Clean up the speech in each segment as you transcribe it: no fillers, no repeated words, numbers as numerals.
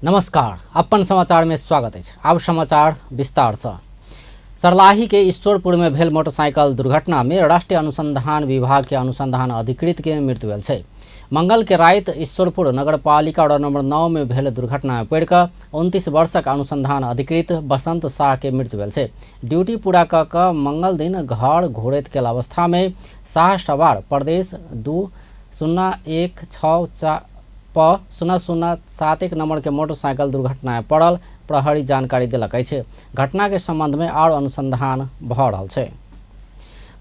नमस्कार, अपन समाचार में स्वागत है। अब समाचार विस्तार से। सर्लाही के ईश्वरपुर में भेल मोटरसाइकिल दुर्घटना में राष्ट्रीय अनुसंधान विभाग के अनुसंधान अधिकृत के मृत्यु भेल छै। मंगल के रात ईश्वरपुर नगरपालिका वडा नंबर 9 में भेल दुर्घटना में पड़ कऽ 29 वर्षक अनुसंधान अधिकृत बसंत शाह के मृत्यु भेल छै। ड्यूटी पूरा कऽ कऽ मंगल दिन घर घुरैत गेल अवस्था में शाह सवार प्रदेश 2016 0071 नंबर के मोटरसाइकिल दुर्घटना में पड़ल प्रहरी जानकारी दिलक अछि। घटना के संबंध में और अनुसंधान भऽ रहल छै।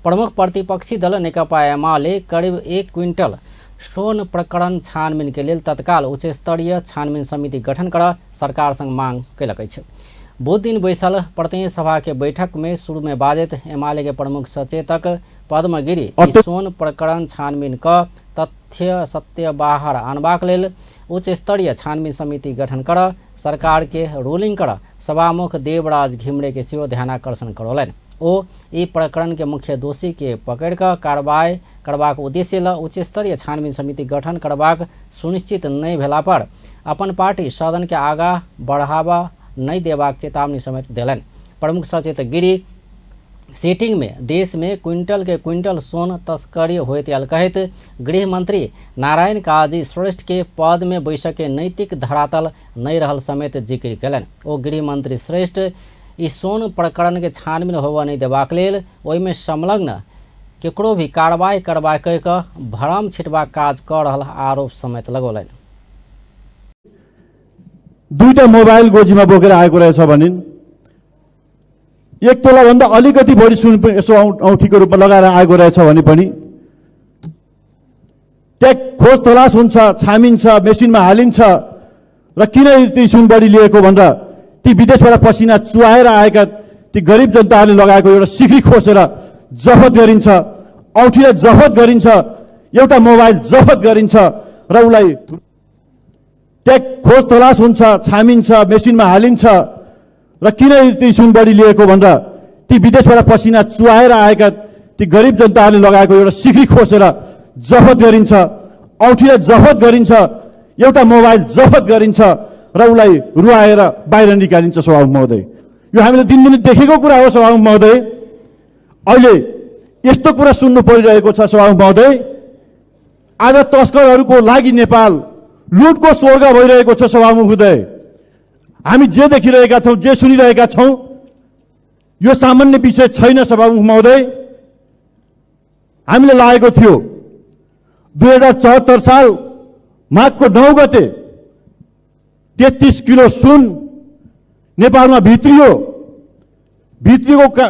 प्रमुख प्रतिपक्षी दल नेकपा एमाले करीब 1 क्विंटल सोन प्रकरण छानबीन के लिए तत्काल उच्च स्तरीय छानबीन समिति गठन कर सरकार संग मांग कयलक अछि। बुध दिन बैसल प्रतिनिधि सभा के बैठक में शुरू में बाजैत एमाले के प्रमुख सचेतक पद्म गिरी सोन प्रकरण छानबीन क तथ्य सत्य बाहर आनबाक लेल उच्च स्तरीय छानबीन समिति गठन कर सरकार के रूलिंग कर सभामुख देवराज घिमरे के सेहो ध्यानाकर्षण करौलनि। ओ ई प्रकरण के मुख्य दोषी के पकड़ कर कार्रवाई करबाक उद्देश्य ल उच्च स्तरीय छानबीन समिति गठन करबाक सुनिश्चित नहीं भेला पर अपन पार्टी सदन के आगा बढ़ावा नहीं देबाक चेतावनी समेत दिलनि। प्रमुख सचेतक गिरी सेटिंग में देश में क्विंटल के क्विंटल सोन तस्करी होइत आयल कहैत गृह मंत्री नारायण काजी श्रेष्ठ के पद में बैसक के नैतिक धरातल नहीं रहल समेत जिक्र कयलनि। ओ गृह मंत्री श्रेष्ठ ई सोन प्रकरण के छानबीन होबऽ नहीं देबाक लेल ओहि में संलग्न केकरो भी कार्रवाई करबा कहि कऽ भरम छिटबाक काज कऽ रहल आरोप समेत लगौलनि। दुईटा मोबाइल गोजीमा बोकेर आएको रहेछ भनिन्। 1 तोला भन्दा अलिकति बढी सुन यसो औँठीको रूपमा लगाएर आएको रहेछ भने पनि त्यहाँ खोज तलास हुन्छ, छामिन्छ, मेसिनमा हालिन्छ र किन ती सुन बढी लिएको भनेर ती विदेशबाट पसिना चुहाएर आएका ती गरिब जनताहरूले लगाएको एउटा सिक्री खोसेर जफत गरिन्छ, औँठीलाई जफत गरिन्छ, एउटा मोबाइल जफत गरिन्छ र उसलाई त्यहाँ खोज तलास हुन्छ, छामिन्छ, मेसिनमा हालिन्छ र किन ती सुन बढी लिएको भनेर ती विदेशबाट पसिना चुहाएर आएका ती गरिब जनताहरूले लगाएको एउटा सिक्री खोसेर जफत गरिन्छ, औँठीलाई जफत गरिन्छ, एउटा मोबाइल जफत गरिन्छ र उसलाई रुवाएर बाहिर निकालिन्छ। सभामुख महोदय, यो हामीले दिनदिनै देखेको कुरा हो। सभामुख महोदय, अहिले यस्तो कुरा सुन्नु परिरहेको छ। सभामुख महोदय, आज तस्करहरूको लागि नेपाल लुटको स्वर्ग भइरहेको छ। सभामुख महोदय, हामी जे देखिरहेका छौँ, जे सुनिरहेका छौँ, यो सामान्य विषय छैन। सभामुख महोदय, हामीले लागेको थियो 2074 साल माघको 9 गते 33 किलो सुन नेपालमा भित्रिएको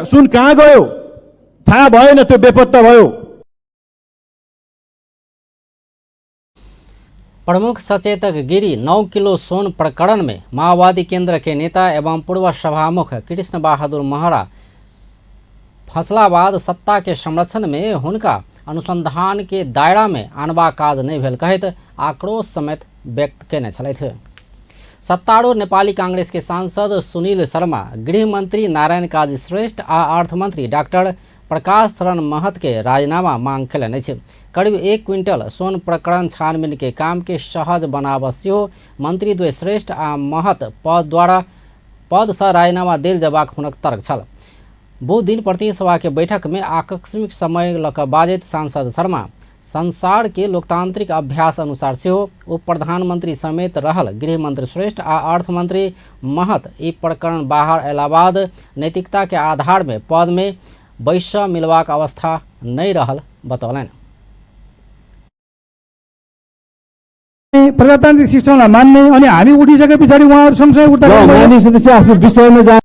सुन कहाँ गयो थाहा भएन, त्यो बेपत्ता भयो। प्रमुख सचेतक गिरी 9 किलो सोन प्रकरण में माओवादी केंद्र के नेता एवं पूर्व सभामुख कृष्ण बहादुर महरा फैसलाबाद सत्ता के संरक्षण में हुनका अनुसंधान के दायरा में आनबा काज नहीं भेल कहैत आक्रोश समेत व्यक्त केने छलथि। सत्तारूढ़ नेपाली कांग्रेस के सांसद सुनील शर्मा, गृह मंत्री नारायण काजी श्रेष्ठ आ अर्थमंत्री डॉक्टर प्रकाश शरण महत के राजीनामा मांग कयलनि अछि। करीब 1 क्विंटल सोन प्रकरण छानबीन के काम के सहज बनाबऽ सेहो मंत्री द्वय श्रेष्ठ आ महत पद से राजीनामा देल जबाक हुनक तर्क छल। बुध दिन प्रतिनिधि सभा के बैठक में आकस्मिक समय लऽ कऽ बाजैत सांसद शर्मा संसार के लोकतांत्रिक अभ्यास अनुसार सेहो उप प्रधानमंत्री समेत रहल गृह मंत्री श्रेष्ठ आ अर्थमंत्री महत ई प्रकरण बाहर अयला बाद नैतिकता के आधार में पद में बैस मिलवाक अवस्था नहीं रहल बतौलनि। प्रजातान्त्रिक सिस्टमलाई मान्ने अनि हामी उठिसके पछाडि उहाँहरू सँगसँगै उठ्दा आफ्नो विषयमा जाने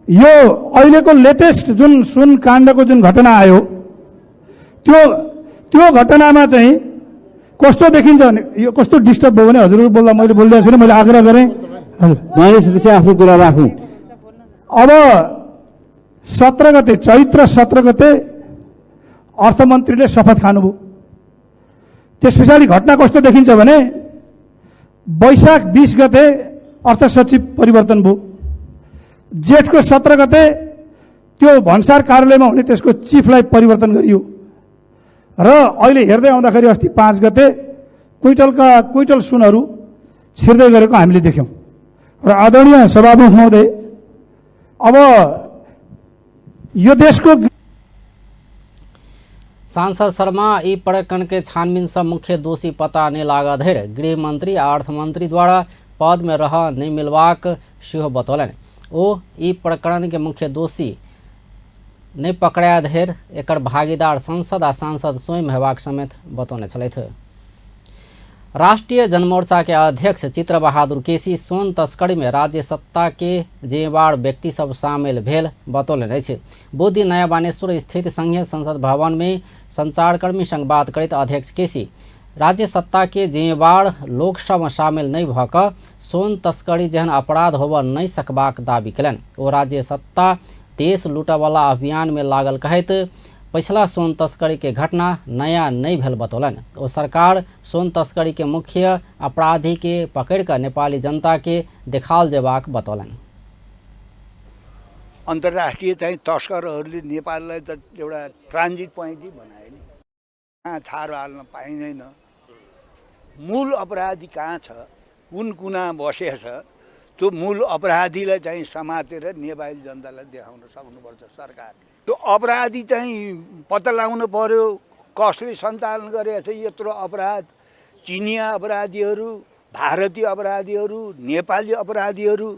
यो अहिलेको लेटेस्ट जुन सुन काण्डको जुन घटना आयो त्यो घटनामा चाहिँ कस्तो देखिन्छ भने यो कस्तो डिस्टर्ब भयो भने हजुरहरु बोल्दा मैले बोल्दै छुइनँ, मैले आग्रह गरेँ हजुर सदस्य आफ्नो कुरा राख्नु। अब 17 गते चैत्र 17 गते अर्थमन्त्रीले शपथ खानुभयो। त्यस पछाडि घटना कस्तो देखिन्छ भने वैशाख 20 गते अर्थ सचिव परिवर्तन भयो। जेठको 17 गते त्यो भन्सार कार्यालयमा हुने त्यसको चिफलाई परिवर्तन गरियो र अहिले हेर्दै आउँदाखेरि अस्ति 5 गते क्विंटल सुनहरू छिर्दै गरेको हामीले देख्यौं। र आदरणीय सभामुख महोदय, अब यो देशको सांसद शर्मा यी प्रकरण के छानबीन से मुख्य दोषी पता नहीं लागा धैर गृह मंत्री आ अर्थ मंत्री द्वारा पद में रह नहीं मिलवाक सेहो बतौलन। ओ यी प्रकरण के मुख्य दोषी नहीं पकड़ा धैर एकर भागीदार संसद आ सांसद स्वयं हेबाक समेत बतौने छलथि। राष्ट्रीय जनमोर्चा के अध्यक्ष चित्र बहादुर केसी सोन तस्करी में राज्य सत्ता के जिम्मेवार व्यक्ति सब शामिल भेल बतौलन अछि। बुध नया बानेश्वर स्थित संघीय संसद भवन में संचारकर्मी संग बात करते अध्यक्ष केसी राज्य सत्ता के जिम्मेवार लोक सब शामिल नहीं भऽ कऽ सोन तस्करी जेहन अपराध होबऽ नहीं सकबाक दावी कयलनि। ओ राज्य सत्ता देश लूटयवला अभियान में लागल कहैत पिछला सोन तस्करी के घटना नया नहीं भेल बतौलन। ओ सरकार सोन तस्करी के मुख्य अपराधी के पकड़ कर नेपाली जनता के देखाल जेबाक बतौलन। अन्तर्राष्ट्रिय चाहिँ तस्करहरूले नेपाललाई त एउटा ट्रान्जिट पोइन्ट नै बनाए नि। कहाँ छारो हाल्न पाइँदैन, मूल अपराधी कहाँ छ, कुन कुना बसेछ, त्यो मूल अपराधीलाई चाहिँ समातेर नेपाली जनतालाई देखाउन सक्नुपर्छ सरकारले। त्यो अपराधी चाहिँ पत्ता लगाउनु पर्यो, कसले सञ्चालन गरेछ यत्रो अपराध। चिनिया अपराधीहरू, भारतीय अपराधीहरू, नेपाली अपराधीहरू,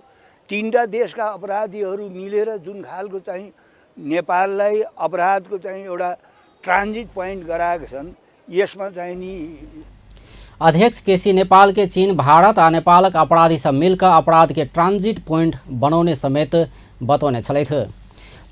तीनटा देशका अपराधीहरू मिलेर जुन खालको चाहिँ नेपाललाई अपराधको चाहिँ एउटा ट्रान्जिट पोइन्ट गराएका छन्, यसमा चाहिँ नि अध्यक्ष केसी नेपाल के चीन भारत आ नेपालक अपराधी सब मिलकर अपराध के ट्रांजिट पॉइंट बनाने समेत बतौने छलथि।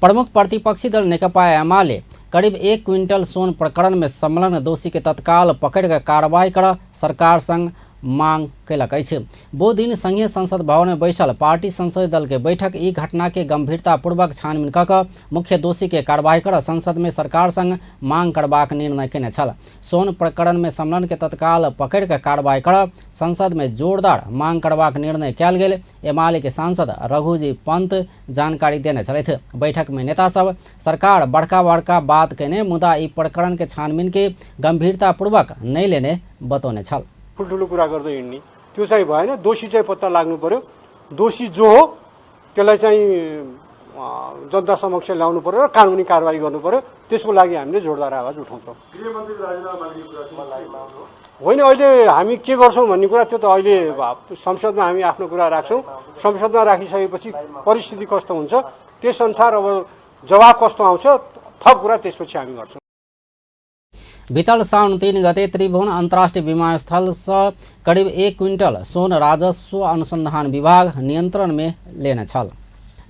प्रमुख प्रतिपक्षी दल नेकपा एमाले करीब 1 क्विंटल सोन प्रकरण में संलग्न दोषी के तत्काल पकड़ कर कार्रवाई कर सरकार संग मांग कयलक अछि। वो दिन संघीय संसद भवन में बैसल पार्टी संसदीय दल के बैठक ई घटना के गंभीरतापूर्वक छानबीन कऽ मुख्य दोषी के कार्रवाई कर संसद में सरकार संग मांग करबाक निर्णय केने छल। सोन प्रकरण में संलग्न के तत्काल पकड़ कर कार्रवाई कर संसद में जोरदार मांग करबाक निर्णय कयल गेल एमाले के सांसद रघुजी पंत जानकारी देने छलथि। बैठक में नेता सब सरकार बड़का बड़का बात कहने मुदा ई प्रकरण के छानबीन के गंभीरतापूर्वक नहीं लेने बतौने छल। ठुल्ठुलो कुरा गर्दै हिँड्ने त्यो चाहिँ भएन। दोषी चाहिँ पत्ता लाग्नु पर्यो, दोषी जो हो त्यसलाई चाहिँ जनता समक्ष ल्याउनु पर्यो र कानुनी कारबाही गर्नु पर्यो। त्यसको लागि हामीले जोरदार आवाज उठाउँछौँ। होइन, अहिले हामी के गर्छौँ भन्ने कुरा त्यो त अहिले संसदमा हामी आफ्नो कुरा राख्छौँ। संसदमा राखिसकेपछि परिस्थिति कस्तो हुन्छ त्यसअनुसार अब जवाब कस्तो आउँछ थप कुरा त्यसपछि हामी गर्छौँ। बीतल साउन 3 गते त्रिभुवन अंतर्राष्ट्रीय विमानस्थल से करीब 1 क्विंटल सोन राजस्व अनुसंधान विभाग नियंत्रण में लेने छल।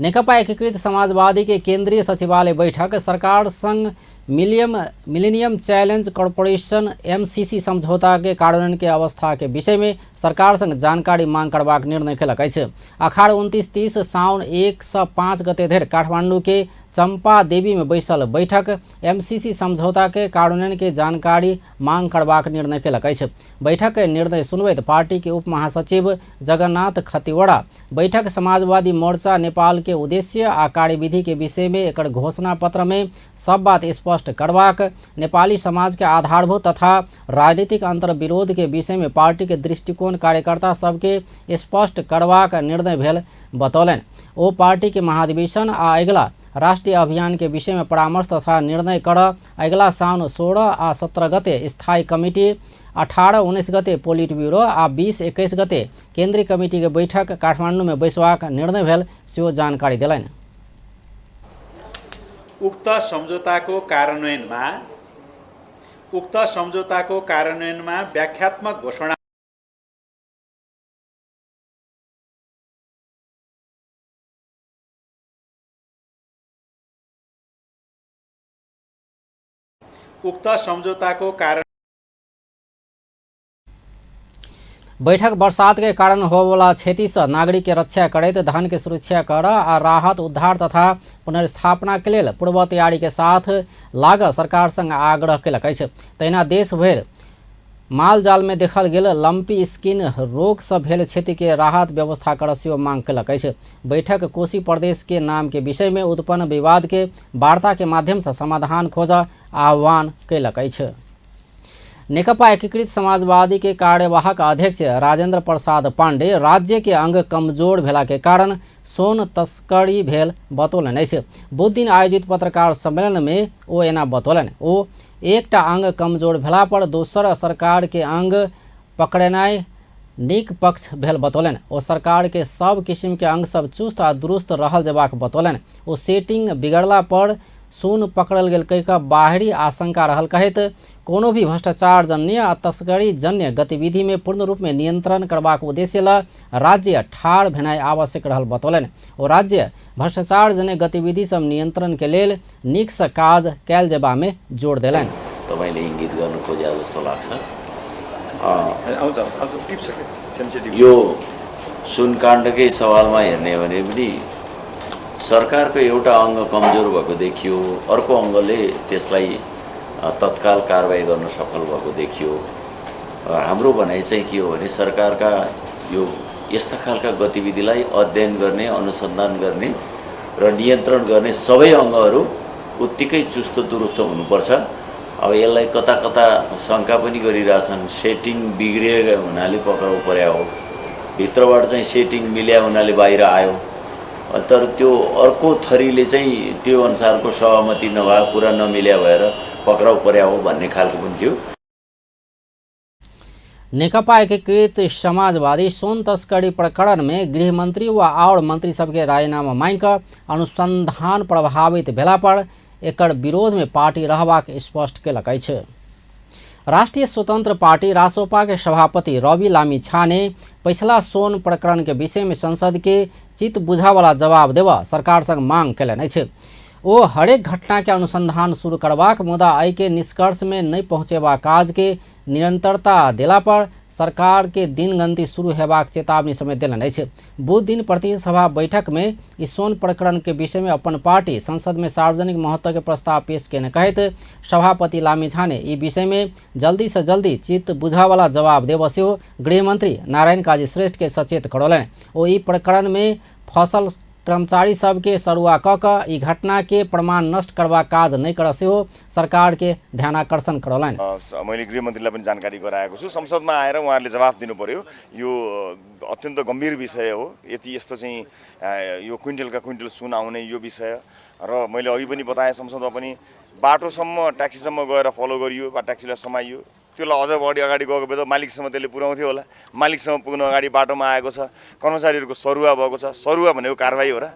नेकपा एकीकृत समाजवादी के केंद्रीय सचिवालय बैठक सरकार संग मिलेनियम चैलेंज कॉरपोरेशन MCC समझौता के कार्यान्वयन के अवस्था के विषय में सरकार संग जानकारी मांग करबाक निर्णय कयलक अछि। अखाड़ 29-30 साउन 1 से 5 गते धरि काठमांडू के चंपा देवी में बैसल बैठक MCC समझौता के कार्यान्वयन के जानकारी मांग करबाक निर्णय कयलक अछि। बैठक के निर्णय सुनबैत पार्टी के उप महासचिव जगन्नाथ खतिवड़ा बैठक समाजवादी मोर्चा नेपाल के उद्देश्य आ कार्यविधि के विषय में एकर घोषणा पत्र में सब बात स्पष्ट करबाक, नेपाली समाज के आधारभूत तथा राजनीतिक अंतर विरोध के विषय में पार्टी के दृष्टिकोण कार्यकर्ता सबके स्पष्ट करबाक निर्णय भेल बतौलन। ओ पार्टी के महाधिवेशन आ अगिला राष्ट्रीय अभियान के विषय में परामर्श तथा निर्णय कर अगला साउन 16 आ 17 गते स्थायी कमिटी, 18-19 गते पोलिट ब्यूरो आ 20-21 गते केंद्रीय कमिटी के बैठक काठमांडू में बैसबाक निर्णय भेल सेहो जानकारी दिलैन। उक्त सम्झौताको कार्यान्वयनमा व्याख्यात्मक घोषणा बैठक बरसात के कारण होबला क्षति से नागरिक के रक्षा करैत धन के सुरक्षा कर आ राहत उद्धार तथा पुनर्स्थापना के लेल पूर्व तैयारी के साथ लाग सरकार संग आग्रह कयलक अछि। तहिना देश भरि माल जाल में देखल गेल लंपी स्किन रोग से भेल क्षति के राहत व्यवस्था कर सेहो मांग कयलक अछि। बैठक कोशी प्रदेश के नाम के विषय में उत्पन्न विवाद के वार्ता के माध्यम से समाधान खोज आह्वान कयलक अछि। नेकपा एकीकृत समाजवादी के कार्यवाहक अध्यक्ष राजेंद्र प्रसाद पांडे राज्य के अंग कमजोर भेला के कारण सोन तस्करी भेल बतौलन अछि। बुध दिन आयोजित पत्रकार सम्मेलन में ओ एना बतौलन। ओ एकटा अंग कमजोर भेला पर दोसर सरकार के अंग पकड़नाइ नीक पक्ष भेल बतौलन। ओ सरकार के सब किस्म के अंग सब चुस्त आ दुरुस्त रहल जबाक बतौलन। ओ सेटिंग बिगड़ला पर सोन पकड़ल गेल कहि कऽ बाहरी आशंका रहल कहैत कोनो भी भ्रष्टाचार जन्य आ तस्करी जन्य गतिविधि में पूर्ण रूप में नियंत्रण करबाक उद्देश्य ल राज्य ठाढ़ भेनाइ आवश्यक रहल बतौलन। ओ राज्य भ्रष्टाचार जन्य गतिविधि सब नियंत्रण के लेल नीकसँ काज कयल जेबा में जोड़ देलनि। तपाईले इंगित गर्नु खोजे जस्तो लाग्छ। यो सुनकाण्डकै सवालमा हेर्ने हो भने पनि सरकारको एउटा अङ्ग कमजोर भएको देखियो, अर्को अङ्गले त्यसलाई तत्काल कारबाही गर्न सफल भएको देखियो। हाम्रो भनाइ चाहिँ के हो भने सरकारका यो यस्ता खालका गतिविधिलाई अध्ययन गर्ने, अनुसन्धान गर्ने र नियन्त्रण गर्ने सबै अङ्गहरू उत्तिकै चुस्त दुरुस्त हुनुपर्छ। अब यसलाई कता कता शङ्का पनि गरिरहेछन्, सेटिङ बिग्रिएको हुनाले पक्राउ पर्या हो, भित्रबाट चाहिँ सेटिङ मिल्या हुनाले बाहिर आयो, तर त्यो अर्को थरीले चाहिँ त्यो अनुसारको सहमति नभए कुरा नमिल्या भएर पक्राउ पर्या हो भन्ने खालको पनि थियो। नेकपा एकीकृत समाजवादी सोन तस्करी प्रकरण में गृहमंत्री व और मंत्री सबके राजीनामा मांग कर अनुसंधान प्रभावित भेला पर एकर विरोध में पार्टी रहबाक स्पष्ट केलक अछि। राष्ट्रीय स्वतंत्र पार्टी रासोपा के सभापति रवि लामी छाने पिछला सोन प्रकरण के विषय में संसद के चित्त बुझावला जवाब देवा सरकार संग मांग कयलनि अछि। ओ हरेक घटना के अनुसंधान शुरू करबाक मुदा एहि के निष्कर्ष में नहीं पहुँचेबा काज के निरंतरता देला पर सरकार के दिनगंती शुरू हेबाक चेतावनी समेत देलनि अछि। बुध दिन प्रतिनिधि सभा बैठक में इस सोन प्रकरण के विषय में अपन पार्टी संसद में सार्वजनिक महत्व के प्रस्ताव पेश केने कहैत सभापति लामी छाने ई विषय में जल्दी से जल्दी चित्त बुझावला जवाब देबऽ सेहो गृहमंत्री नारायण काजी श्रेष्ठ के सचेत करौलनि। ओ ई प्रकरण में फसल कर्मचारी सबके सरुआ कऽ कऽ ई घटना के प्रमाण नष्ट करबा काज नहीं कर सेहो सरकार के ध्यानाकर्षण करौलनि। मैले गृहमन्त्रीलाई पनि जानकारी गराएको छु। संसदमा आएर उहाँहरूले जवाफ दिनु पर्यो। यो अत्यन्त गम्भीर विषय हो। यति यस्तो चाहिँ यो क्विन्टलका क्विन्टल सुन आउने यो विषय र मैले अघि पनि बताएँ संसदमा पनि बाटोसम्म ट्याक्सीसम्म गएर फलो गरियो वा ट्याक्सीलाई समाइयो। त्यसलाई अझ बढी अगाडि गएको बेला मालिकसम्म त्यसले पुर्याउँथ्यो होला। मालिकसम्म पुग्नु अगाडि बाटोमा आएको छ, कर्मचारीहरूको सरुवा भएको छ। सरुवा भनेको कारबाही हो र?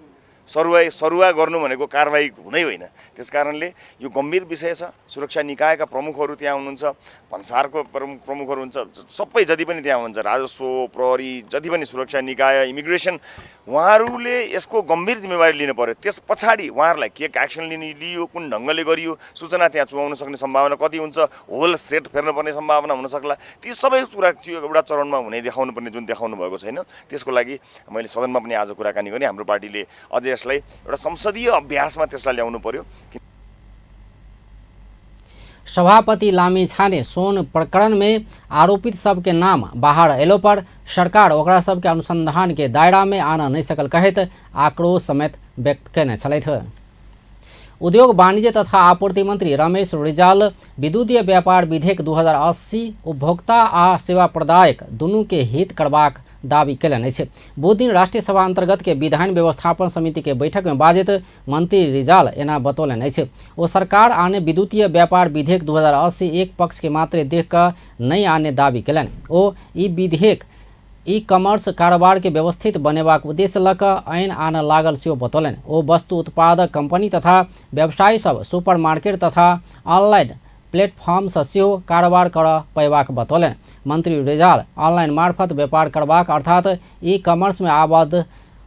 सरुवा गर्नु भनेको कारबाही हुँदै होइन। त्यसकारणले यो गम्भीर विषय छ। सुरक्षा निकायका प्रमुखहरू त्यहाँ हुनुहुन्छ, भन्सारको प्रमुखहरू हुन्छ, सबै जति पनि त्यहाँ हुन्छ, राजस्व, प्रहरी, जति पनि सुरक्षा निकाय, इमिग्रेसन, उहाँहरूले यसको गम्भीर जिम्मेवारी लिनु पर्यो। त्यस पछाडि उहाँहरूलाई के एक्सन लियो, कुन ढङ्गले गरियो, सूचना त्यहाँ चुहाउन सक्ने सम्भावना कति हुन्छ, होल सेट फेर्नुपर्ने सम्भावना हुन सक्ला, ती सबै कुरा एउटा चरणमा हुने देखाउनु पर्ने जुन देखाउनु भएको छैन। त्यसको लागि मैले सदनमा पनि आज कुराकानी गरेँ। हाम्रो पार्टीले अझै यसलाई एउटा संसदीय अभ्यासमा त्यसलाई ल्याउनु पर्यो। सभापति लामी छाने सोन प्रकरण में आरोपित सबके नाम बाहर एलो पर सरकार ओकरा सबके अनुसंधान के दायरा में आना नहीं सकल कहत आक्रोश समेत व्यक्त केने छलथि। उद्योग वाणिज्य तथा आपूर्ति मंत्री रमेश रिजाल विद्युतीय व्यापार विधेयक 2080 उपभोक्ता आ सेवा प्रदायक दुनू के हित करबाक दावी कयलनि अछि। बुध दिन राष्ट्रीय सभा अंतर्गत के विधान व्यवस्थापन समिति के बैठक में बाजित मंत्री रिजाल एना बतौलनि अछि। ओ सरकार आने विद्युतीय व्यापार विधेयक 2080 एक पक्ष के मात्र देख कर नहीं आने दावी कयलनि। ओ ई विधेयक ई कॉमर्स कारोबार के व्यवस्थित बनेबाक उद्देश्य लऽ कऽ आइन आन लागल सेहो बतौलनि। ओ वस्तु उत्पादक कंपनी तथा व्यवसायी सब सुपर मार्केट तथा ऑनलाइन प्लेटफॉर्म से सेहो कारोबार कर पैबाक बतौलनि। मंत्री रिजाल ऑनलाइन मार्फत व्यापार करबाक अर्थात ई कॉमर्स में आबद्ध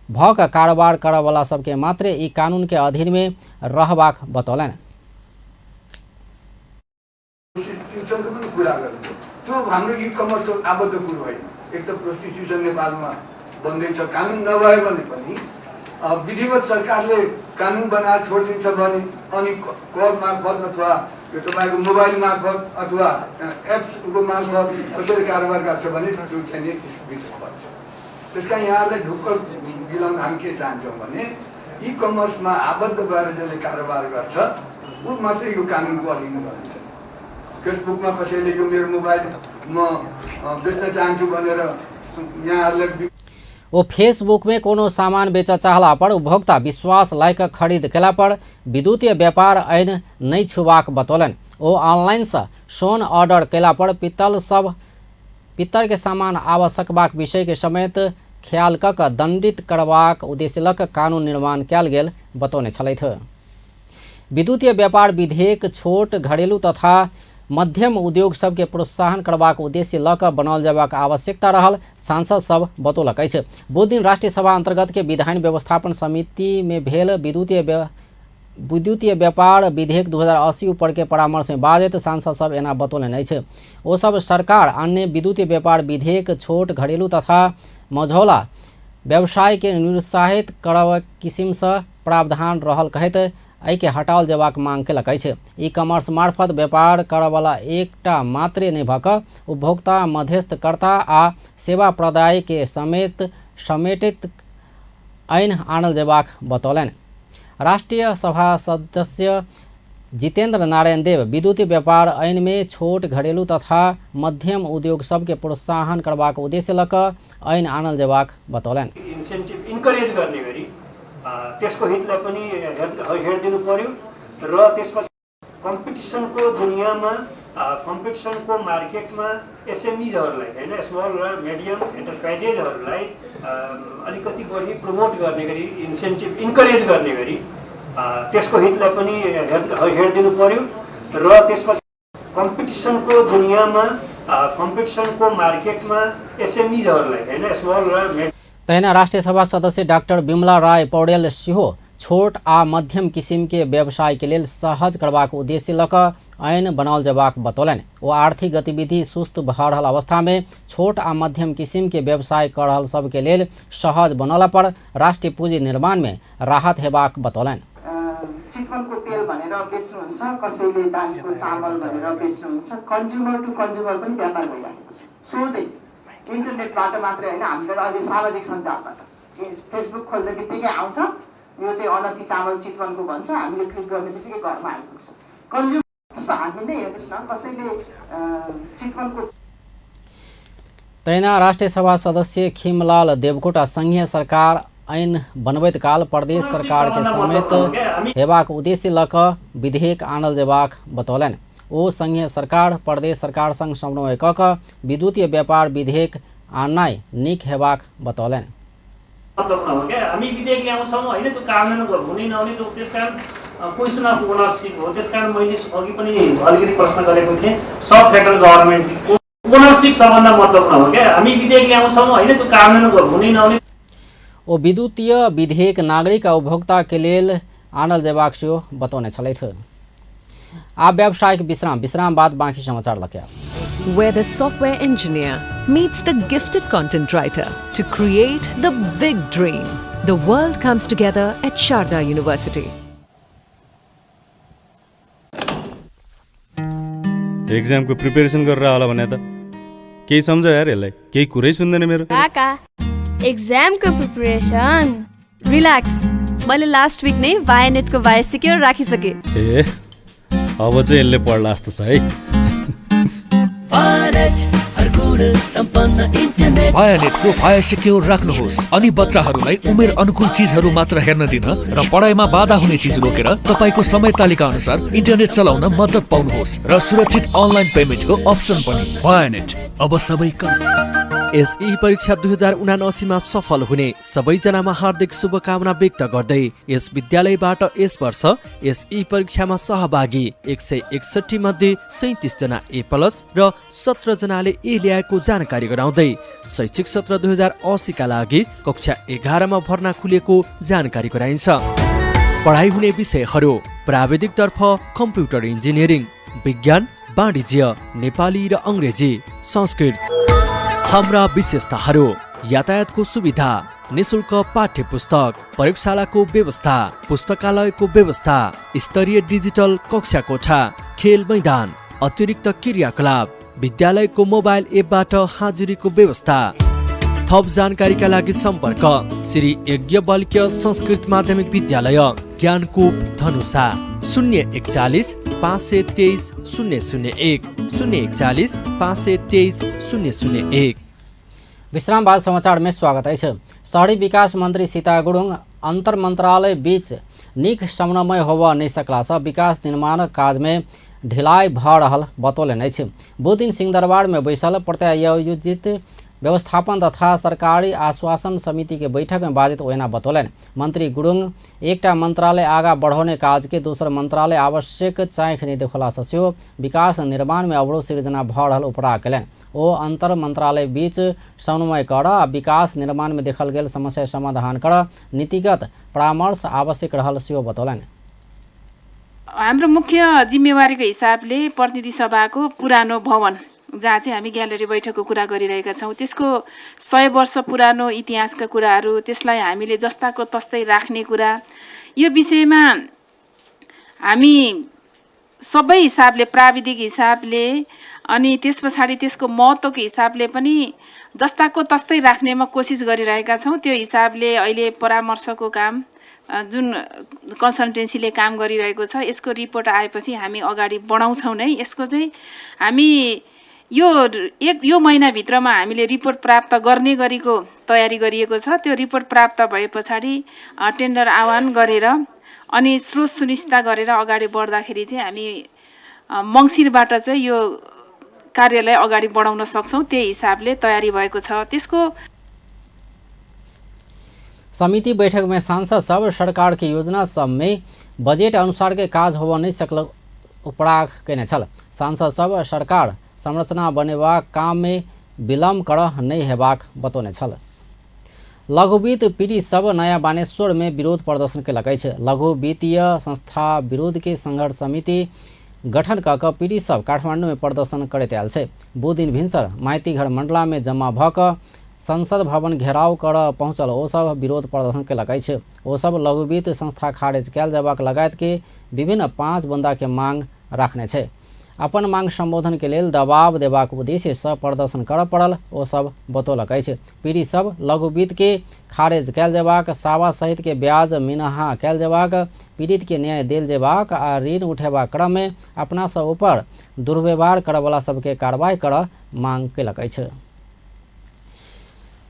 भऽ कऽ कारोबार करऽ वाला सबके मात्र ई कानून के अधीन में रहबाक बतौलनि। एक त प्रोस्टिट्युसन नेपालमा बन्दैछ, कानुन नभए भने पनि विधिवत सरकारले कानुन बनाएर छोडिदिन्छ भने अनि कल मार्फत अथवा यो तपाईँको मोबाइल मार्फत अथवा एप्सको मार्फत कसरी कारोबार गर्छ भने त्यो चाहिँ पर्छ। त्यस कारण यहाँलाई ढुक्क गिलाउन हामी के चाहन्छौँ भने ई कमर्समा आबद्ध भएर जसले कारोबार गर्छ ऊ मात्रै यो कानुनको अधीन रहन्छ। फेसबुकमा कसैले यो मेरो मोबाइल म बेच्न चाहन्छु भनेर यहाँहरूलाई वो फेसबुक में कोनो सामान बेचा चाहला पर उपभोक्ता विश्वास लायक खरीद केला पर विद्युतीय व्यापार ऐन नहीं छुबाक बतौलन। वो ऑनलाइन से सोन ऑर्डर केला पर पित्तर के सामान आवश्यक बाक विषय के समेत ख्याल कक दंडित करबाक उद्देश्य लक कानून निर्माण कैल गेल बतौने छलैथ। विद्युतीय व्यापार विधेयक छोट घरेलू तथा मध्यम उद्योग सबके प्रोत्साहन करबाक उद्देश्य लक बनाओल जयबाक आवश्यकता रहल सांसद सब बतौलक अछि। बुध दिन राष्ट्रीय सभा अंतर्गत के विधायन व्यवस्थापन समिति में भेल विद्युतीय व्यापार विधेयक 2080 ऊपर के परामर्श में बाजैत सांसद सब एना बतौलनि अछि। ओ सब सरकार अन्य विद्युतीय व्यापार विधेयक छोट घरेलू तथा मझौला व्यवसाय के निरुत्साहित करब किसिम से प्रावधान रहल कहैत एहि के हटाओल जयबाक मांग केलक अछि। ई कॉमर्स मार्फत व्यापार करयवला एकटा मात्रे नहि भऽ कऽ उपभोक्ता मध्यस्थकर्ता आ सेवा प्रदाय के समेटित ऐन आनल जयबाक बतौलनि। राष्ट्रीय सभा सदस्य जितेंद्र नारायण देव विद्युतीय व्यापार ऐन में छोट घरेलू तथा मध्यम उद्योग सबके प्रोत्साहन करबाक उद्देश्य लऽ कऽ ऐन आनल जयबाक बतौलनि। इन्सेन्टिभ इन्करेज गर्ने गरी त्यसको हितलाई पनि हेरिदिनु पर्यो र त्यसपछि कम्पिटिसनको दुनियाँमा कम्पिटिसनको मार्केटमा एसएमईजहरूलाई हैन स्मल र मिडियम एन्टरप्राइजेसहरूलाई अलिकति बढी प्रमोट गर्ने गरी इन्सेन्टिभ इन्करेज गर्ने गरी त्यसको हितलाई पनि हेरिदिनु पर्यो र त्यसपछि कम्पिटिसनको दुनियाँमा कम्पिटिसनको मार्केटमा एसएमईजहरूलाई हैन स्मल र तहिना राष्ट्रीय सभा सदस्य डॉक्टर विमला राय पौडेल सेहो छोट आ मध्यम किसिम के व्यवसाय के लेल सहज करबाक उद्देश्य लऽ कऽ ऐन बनाओल जयबाक बतौलनि। ओ आर्थिक गतिविधि सुस्त भऽ रहल अवस्था में छोट आ मध्यम किसिम के व्यवसाय कर रहल सबके लेल सहज बनौला पर राष्ट्रीय पूंजी निर्माण में राहत हेबाक बतौलनि। चितवनको तेल भनेर बेच्नुहुन्छ, कसैले दामको चामल भनेर बेच्नुहुन्छ, कन्ज्युमर टु कन्ज्युमर पनि व्यापार भइरहेको छ। सोझै इन्टरनेटबाट मात्रै होइन, हामीले अहिले सामाजिक सञ्जालबाट फेसबुक खोल्ने बित्तिकै आउँछ यो चाहिँ अनति चामल चितवनको भन्छ, हामीले क्लिक गर्ने बित्तिकै घरमा आइपुग्छ। कन्ज्युमर हामी नै हेर्नुहोस् न, कसैले चितवनको। तहिना राष्ट्रीय सभा सदस्य खिमलाल देवकोटा संघीय सरकार ऐन बनबैत काल प्रदेश सरकार के समेत हेबाक उद्देश्य लऽ कऽ विधेयक आनल जयबाक बतौलनि। ओ संघीय सरकार प्रदेश सरकार संग समन्वय कऽ कऽ विद्युतीय व्यापार विधेयक आननाइ नीक हेबाक बतौलनि। मतलब नहो क्या हामी विधेयक ल्याउँछौँ होइन, त्यो कार्यान्वयन हुनै नहुने, त्यो त्यसकारण क्वेसन अफ ओनरसिप हो। त्यसकारण मैले अघि पनि अलिकति प्रश्न गरेको थिएँ, सब फेडरल गभर्मेन्टको ओनरसिप सबभन्दा मतलब नहो क्या हामी विधेयक ल्याउँछौँ होइन, त्यो कार्यान्वयन हुनै नहुने। ओ विद्युतीय विधेयक नागरिक आ उपभोक्ता के लेल आनल जयबाक सेहो बतौने छलैथ। आप व्यावसायिक विश्राम बाद बाकी समाचार लके। Where the software engineer meets the gifted content writer to create the big dream. The world comes together at Sharda University. Exam को प्रिपरेसन गरेर होला भने त केही सम्झ यार, यसलाई केही कुरै सुन्दैन मेरो। काका एक्जाम को प्रिपरेसन रिल्याक्स, मैले लास्ट विक नै वायानेट को वाया सिक्योर राखिसके। ए अब चाहिँ यसले पढ्ला जस्तो छ है। वायानेट को वाया सिक्योर राख्नुहोस् अनि बच्चाहरूलाई उमेर अनुकूल चीजहरू मात्र हेर्न दिन र पढाइमा बाधा हुने चीज रोकेर तपाईको समय तालिका अनुसार इन्टरनेट चलाउन मद्दत पाउनुहोस् र सुरक्षित अनलाइन पेमेन्टको अप्सन पनि। वायानेट अब सबै एसई परीक्षा 2079 में सफल हुने सबैजनामा हार्दिक शुभकामना व्यक्त गर्दै यस विद्यालयबाट यस वर्ष एसई परीक्षामा सहभागी 161 मध्ये 37 जना A+ र 17 जनाले ए ल्याएको जानकारी गराउँदै शैक्षिक सत्र 2080 का लागि कक्षा 11 मा भर्ना खुलेको जानकारी गराइन्छ। पढाइ हुने विषयहरू प्राविधिक तर्फ कम्प्युटर इन्जिनियरिङ, विज्ञान, वाणिज्य, नेपाली र अंग्रेजी, संस्कृत। हाम्रा विशेषताहरू यातायातको सुविधा, निशुल्क पाठ्य पुस्तक, प्रयोगशालाको व्यवस्था, पुस्तकालयको व्यवस्था, स्तरीय डिजिटल कक्षा कोठा, खेल मैदान, अतिरिक्त क्रियाकलाप, विद्यालयको मोबाइल एपबाट हाजिरीको व्यवस्था। थप जानकारीका लागि सम्पर्क श्री यज्ञवल्क्य संस्कृत माध्यमिक विद्यालय, ज्ञानकूप, धनुषा, 041 041 041 523 001। विश्राम बाद समाचार में स्वागत है। शहरी विकास मंत्री सीता गुरुङ अंतर मंत्रालय बीच नीक समन्वय होबऽ नहीं सकला से विकास निर्माण काज में ढिलाई भ रहल बतौलनि अछि। बुध दिन सिंहदरबार में बैसल प्रत्यायोजित व्यवस्थापन तथा सरकारी आश्वासन समिति के बैठक में बाधित ओहिना बतौलनि। मंत्री गुरुङ एकटा मंत्रालय आगा बढ़ौने काज के दोसर मंत्रालय आवश्यक चाँख नहीं देखला से सेहो विकास निर्माण में अवरोध सृजना भ रहल उपरा कयलनि। ओ अंतर मंत्रालय बीच समन्वय कर विकास निर्माण में देखल गेल समस्या समाधान कर नीतिगत परामर्श आवश्यक रहल सेहो बतौलनि। हाम्रो मुख्य जिम्मेवारीको हिसाबले प्रतिनिधि सभाको पुरानो भवन जहाँ चाहिँ हामी ग्यालेरी बैठकको कुरा गरिरहेका छौँ, त्यसको 100 वर्ष पुरानो इतिहासका कुराहरू, त्यसलाई हामीले जस्ताको तस्तै राख्ने कुरा, यो विषयमा हामी सबै हिसाबले, प्राविधिक हिसाबले अनि त्यस पछाडि त्यसको महत्त्वको हिसाबले पनि जस्ताको तस्तै राख्नेमा कोसिस गरिरहेका छौँ। त्यो हिसाबले अहिले परामर्शको काम जुन कन्सल्टेन्सीले काम गरिरहेको छ, यसको रिपोर्ट आएपछि हामी अगाडि बढाउँछौँ नै। यसको चाहिँ हामी यो महिनाभित्रमा हामीले रिपोर्ट प्राप्त गर्ने गरीको तयारी गरिएको छ। त्यो रिपोर्ट प्राप्त भए पछाडि टेन्डर आह्वान गरेर अनि स्रोत सुनिश्चित गरेर अगाडि बढ्दाखेरि चाहिँ हामी मङ्सिरबाट चाहिँ यो कार्यलाई अगाडि बढाउन सक्छौँ। त्यही हिसाबले तयारी भएको छ। त्यसको समिति बैठक में सांसद सब सरकार की योजना सब में बजट अनुसार के काज होबऽ नहीं सकल उपराग कने छल। सांसद सब सरकार संरचना बनेबाक काम में विलम्ब कर नहीं हेबाक बतौने छल। लघु वित्त पीड़ित सब नया बानेश्वर में विरोध प्रदर्शन कयलक अछि। लघु वित्तीय संस्था विरोध के संघर्ष समिति गठन कऽ कऽ पीड़ित सब काठमांडू में प्रदर्शन करैत आयल छै। बुध दिन भिनसर माइतीघर मंडला में जमा भऽ कऽ संसद भवन घेराव कर पहुँचल ओ सब विरोध प्रदर्शन कयलक अछि। ओ सब लघु वित्त संस्था खारिज कयल जयबाक लगायत के विभिन्न 5 बंदा के मांग राखने छै। अपन मांग संबोधन के लेल दबाव देबाक उद्देश्य से प्रदर्शन करऽ पड़ल ओ सब बतौलक अछि। पीड़ित सब लघु वित्त के खारिज कयल जयबाक, सावा सहित के ब्याज मिनहा कयल जयबाक, पीड़ित के न्याय देल जयबाक आ ऋण उठेबाक क्रम में अपना सब ऊपर दुर्व्यवहार करयवला सबके कार्रवाई करऽ मांग कयलक अछि।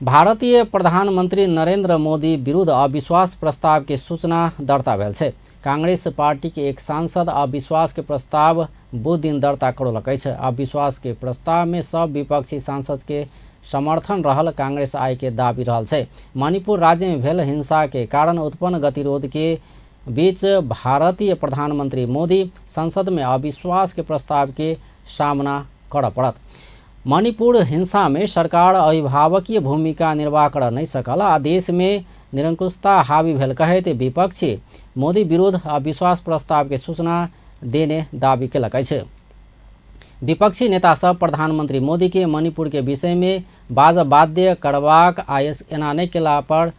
भारतीय प्रधानमंत्री नरेंद्र मोदी विरुद्ध अविश्वास प्रस्ताव के सूचना दर्ता भेल छै। कांग्रेस पार्टी के एक सांसद अविश्वास के प्रस्ताव बुध दिन दर्ता करौलक अछि। अविश्वास के प्रस्ताव में सब विपक्षी सांसद के समर्थन रहल कांग्रेस आय के दाबी रहल छै। मणिपुर राज्य में भेल हिंसा के कारण उत्पन्न गतिरोध के बीच भारतीय प्रधानमंत्री मोदी संसद में अविश्वास के प्रस्ताव के सामना करऽ पड़त। मणिपुर हिंसा में सरकार अभिभावकीय भूमिका निर्वाह कर नहीं सकल आ देश में निरंकुशता हावी भेल कहते विपक्षी मोदी विरुद्ध अविश्वास प्रस्ताव के सूचना देने दावी कयलक अछि। विपक्षी नेता सब प्रधानमंत्री मोदी के मणिपुर के विषय में बाध्य करबाक एना नहीं केला पर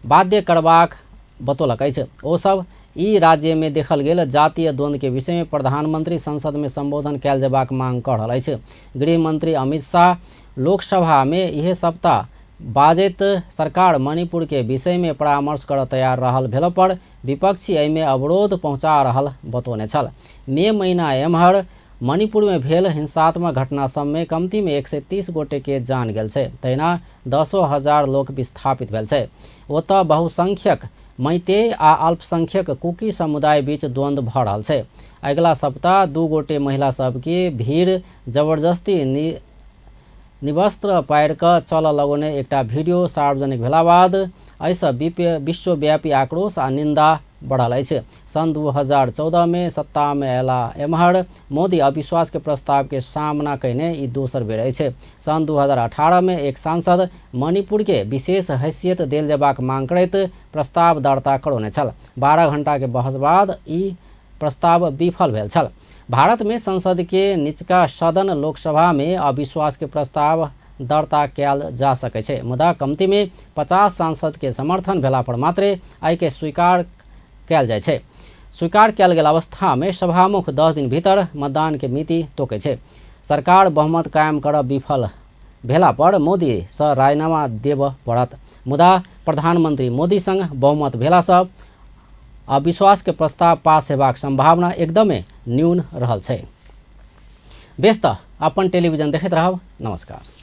बाध्य करबाक बतौलक अछि। ओ सब ई राज्य में देखल गेल जातीय द्वंद्व के विषय में प्रधानमंत्री संसद में संबोधन कयल जयबाक मांग कऽ रहल अछि। गृह मंत्री अमित शाह लोकसभा में यह सप्ताह बाजैत सरकार मणिपुर के विषय में परामर्श कर तैयार रहल भेला पर विपक्षी एहि में अवरोध पहुंचा रहल बतौने छल। मई महीना एम्हर मणिपुर में भेल हिंसात्मक घटना सब में कमती में 130 गोटे के जान गेल छै। तहिना 10,000 लोक विस्थापित भेल छै। ओतऽ बहुसंख्यक मैते आ अल्पसंख्यक कुकी समुदाय बीच द्वंद्व भऽ रहल छै। अगिला सप्ताह 2 गोटे महिला सबके भीड़ जबरदस्ती निवस्त्र पारि कऽ चलऽ लगौने एकटा वीडियो सार्वजनिक भेला बाद एहिसँ विश्वव्यापी आक्रोश आ निंदा बढ़ल अछि। सन 2014 में सत्ता में अयला एम्हर मोदी अविश्वास के प्रस्ताव के सामना कयने ई दोसर बेर अछि। सन 2018 में एक सांसद मणिपुर के विशेष हैसियत देल जयबाक मांग करैत प्रस्ताव दर्ता करौने छल। 12 घंटा के बहस बाद ई प्रस्ताव विफल भेल छल। भारत में संसद के निचका सदन लोकसभा में अविश्वास के प्रस्ताव दर्ता कयल जा सकै छै, मुदा कमती में 50 सांसद के समर्थन भेला पर मात्रे एहि के स्वीकार कयल जाइ छै। स्वीकार कयल गेल अवस्था में सभामुख 10 दिन भीतर मतदान के मिति तोकै छै। सरकार बहुमत कायम करब विफल भेला पर मोदी सँ राजीनामा देबऽ पड़त, मुदा प्रधानमंत्री मोदी संग बहुमत भेला सँ अविश्वास के प्रस्ताव पास हेबाक संभावना एकदमै न्यून रहल छै। व्यस्त अपन टेलीविजन देखैत रहब। नमस्कार।